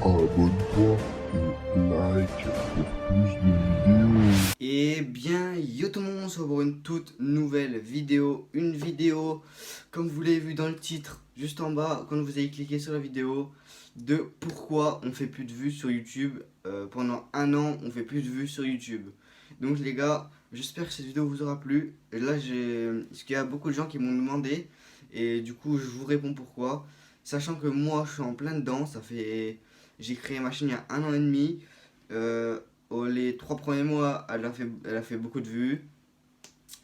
abonne-toi et like pour plus de vidéos. Et bien, yo tout le monde, on se retrouve pour une toute nouvelle vidéo. Une vidéo, comme vous l'avez vu dans le titre, juste en bas, quand vous avez cliqué sur la vidéo, de pourquoi on fait plus de vues sur YouTube. Pendant un an, on fait plus de vues sur YouTube. Donc les gars, j'espère que cette vidéo vous aura plu. Et là, parce qu'il y a beaucoup de gens qui m'ont demandé, et du coup, je vous réponds pourquoi. Sachant que moi, je suis en plein dedans, j'ai créé ma chaîne il y a un an et demi. Les 3 premiers mois, elle a fait beaucoup de vues.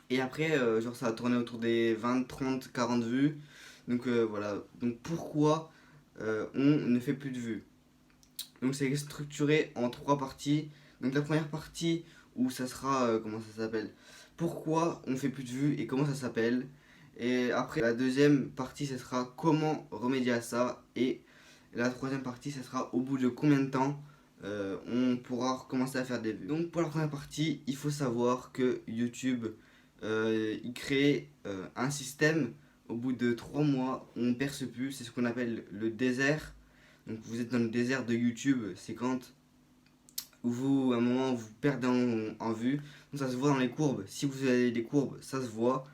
Et après, genre, ça a tourné autour des 20, 30, 40 vues. Donc voilà. Donc pourquoi on ne fait plus de vues? Donc c'est structuré en 3 parties. Donc la première partie où ça sera, comment ça s'appelle? Pourquoi on fait plus de vues et comment ça s'appelle? Et après, la deuxième partie, ce sera comment remédier à ça. Et la troisième partie, ce sera au bout de combien de temps on pourra recommencer à faire des vues. Donc pour la première partie, il faut savoir que YouTube, il crée un système. Au bout de 3 mois, on ne perce plus. C'est ce qu'on appelle le désert. Donc vous êtes dans le désert de YouTube. C'est quand vous, à un moment, vous perdez en vue. Donc ça se voit dans les courbes. Si vous avez des courbes, ça se voit.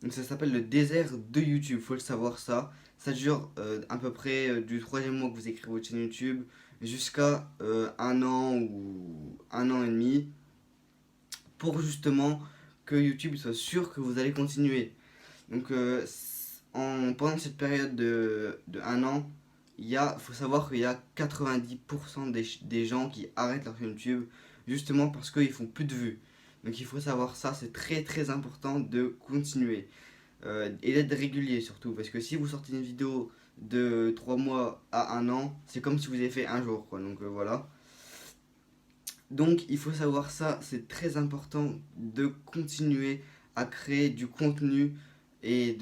Donc ça s'appelle le désert de YouTube, faut le savoir ça. Ça dure à peu près du troisième mois que vous écrivez votre chaîne YouTube jusqu'à un an ou un an et demi pour justement que YouTube soit sûr que vous allez continuer. Donc pendant cette période de un an, faut savoir qu'il y a 90% des gens qui arrêtent leur chaîne YouTube justement parce qu'ils font plus de vues. Donc il faut savoir ça, c'est très très important de continuer. Et d'être régulier surtout, parce que si vous sortez une vidéo de 3 mois à un an, c'est comme si vous avez fait un jour, quoi. Donc voilà. Donc il faut savoir ça, c'est très important de continuer à créer du contenu. Et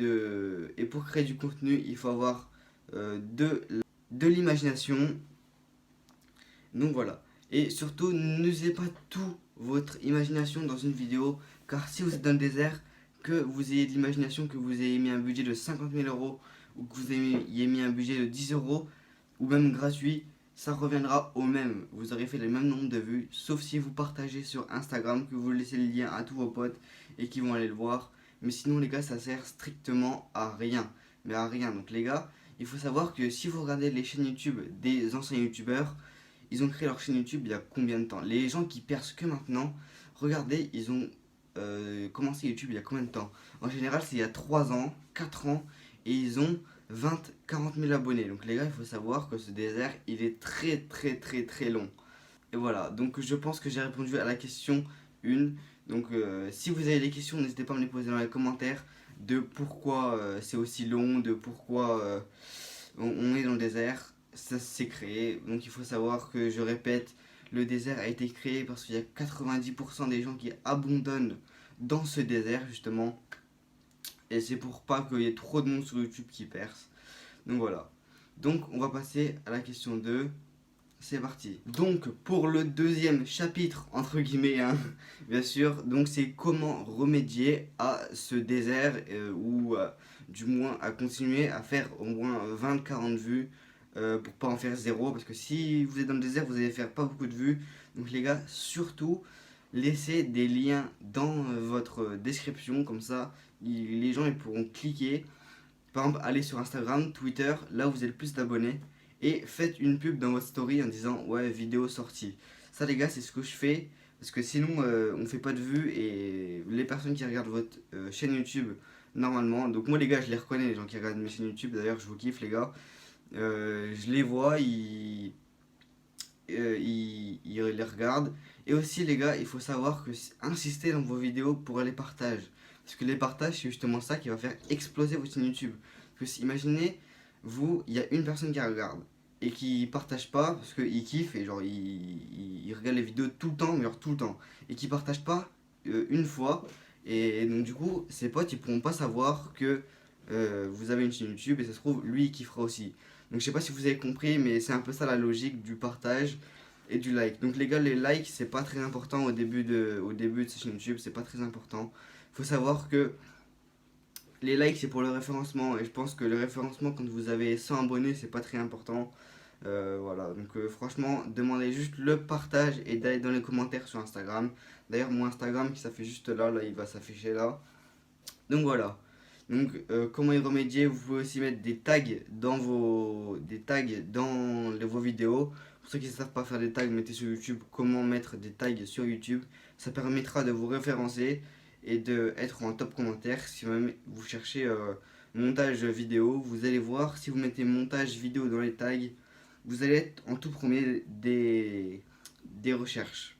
pour créer du contenu, il faut avoir de l'imagination. Donc voilà. Et surtout, n'usez pas tout votre imagination dans une vidéo, car si vous êtes dans le désert, que vous ayez de l'imagination, que vous ayez mis un budget de 50 000 euros, ou que vous ayez mis un budget de 10 euros, ou même gratuit, ça reviendra au même. Vous aurez fait le même nombre de vues, sauf si vous partagez sur Instagram, que vous laissez le lien à tous vos potes et qu'ils vont aller le voir. Mais sinon, les gars, ça sert strictement à rien. Mais à rien. Donc, les gars, il faut savoir que si vous regardez les chaînes YouTube des anciens YouTubeurs, ils ont créé leur chaîne YouTube il y a combien de temps? Les gens qui percent que maintenant, regardez, ils ont commencé YouTube il y a combien de temps? En général, c'est il y a 3 ans, 4 ans, et ils ont 20, 40 000 abonnés. Donc les gars, il faut savoir que ce désert, il est très très très très long. Et voilà, donc je pense que j'ai répondu à la question 1. Donc si vous avez des questions, n'hésitez pas à me les poser dans les commentaires de pourquoi c'est aussi long, de pourquoi on est dans le désert. Ça s'est créé, donc il faut savoir que, je répète, le désert a été créé parce qu'il y a 90% des gens qui abandonnent dans ce désert justement. Et c'est pour pas qu'il y ait trop de monde sur YouTube qui perce. Donc voilà. Donc on va passer à la question 2. C'est parti. Donc pour le deuxième chapitre, entre guillemets, hein, bien sûr, donc c'est comment remédier à ce désert ou du moins à continuer à faire au moins 20-40 vues pour pas en faire zéro. Parce que si vous êtes dans le désert, vous allez faire pas beaucoup de vues. Donc les gars, surtout, laissez des liens dans votre description. Comme ça, les gens ils pourront cliquer. Par exemple, allez sur Instagram, Twitter, là où vous avez le plus d'abonnés, et faites une pub dans votre story en disant ouais, vidéo sortie. Ça les gars, c'est ce que je fais, parce que sinon on fait pas de vues, et les personnes qui regardent votre chaîne YouTube normalement, donc moi les gars, je les reconnais, les gens qui regardent mes chaînes YouTube, d'ailleurs je vous kiffe les gars. Je les vois, ils les regardent. Et aussi les gars, il faut savoir que insister dans vos vidéos pour les partages. Parce que les partages, c'est justement ça qui va faire exploser votre chaîne YouTube. Parce que imaginez, vous, il y a une personne qui regarde et qui partage pas parce qu'il kiffe et genre il regarde les vidéos tout le temps, mais genre tout le temps. Et qui partage pas une fois. Et donc du coup, ses potes, ils pourront pas savoir que vous avez une chaîne YouTube, et ça se trouve, lui, il kiffera aussi. Donc je sais pas si vous avez compris, mais c'est un peu ça la logique du partage et du like. Donc les gars, les likes, c'est pas très important au début de cette chaîne YouTube, c'est pas très important. Faut savoir que les likes, c'est pour le référencement, et je pense que le référencement, quand vous avez 100 abonnés, c'est pas très important. Voilà, donc franchement, demandez juste le partage et d'aller dans les commentaires sur Instagram. D'ailleurs, mon Instagram qui s'affiche juste là, il va s'afficher là. Donc voilà. Donc comment y remédier? Vous pouvez aussi mettre des tags dans vos vidéos. Pour ceux qui ne savent pas faire des tags, mettez sur YouTube comment mettre des tags sur YouTube. Ça permettra de vous référencer et d'être en top commentaire. Si même vous cherchez montage vidéo, vous allez voir, si vous mettez montage vidéo dans les tags, vous allez être en tout premier des recherches.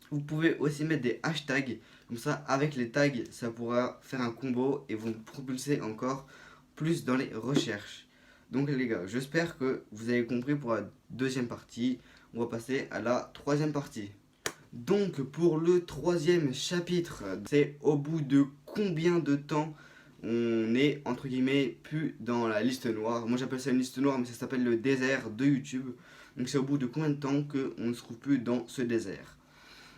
Vous pouvez aussi mettre des hashtags, comme ça avec les tags ça pourra faire un combo et vous propulser encore plus dans les recherches. Donc les gars, j'espère que vous avez compris pour la deuxième partie. On va passer à la troisième partie. Donc pour le troisième chapitre, c'est au bout de combien de temps on est entre guillemets plus dans la liste noire. Moi j'appelle ça une liste noire mais ça s'appelle le désert de YouTube. Donc c'est au bout de combien de temps qu'on ne se trouve plus dans ce désert.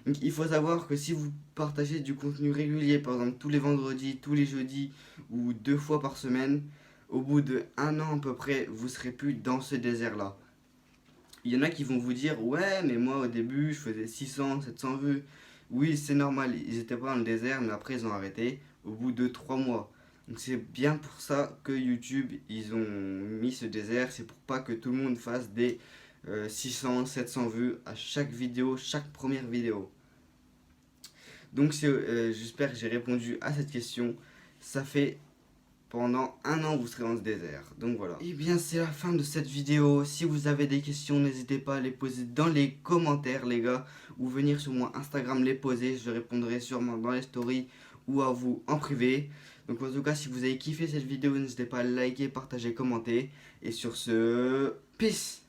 Donc il faut savoir que si vous partagez du contenu régulier, par exemple tous les vendredis, tous les jeudis ou 2 fois par semaine, au bout de 1 an à peu près, vous serez plus dans ce désert-là. Il y en a qui vont vous dire ouais mais moi au début je faisais 600, 700 vues. Oui c'est normal, ils étaient pas dans le désert mais après ils ont arrêté au bout de 3 mois. Donc c'est bien pour ça que YouTube ils ont mis ce désert, c'est pour pas que tout le monde fasse des 600, 700 vues à chaque vidéo, chaque première vidéo. Donc j'espère que j'ai répondu à cette question. Ça fait pendant 1 an vous serez dans ce désert. Donc voilà. Et bien c'est la fin de cette vidéo. Si vous avez des questions, n'hésitez pas à les poser dans les commentaires les gars. Ou venir sur mon Instagram les poser. Je répondrai sûrement dans les stories ou à vous en privé. Donc en tout cas si vous avez kiffé cette vidéo, n'hésitez pas à liker, partager, commenter. Et sur ce, peace.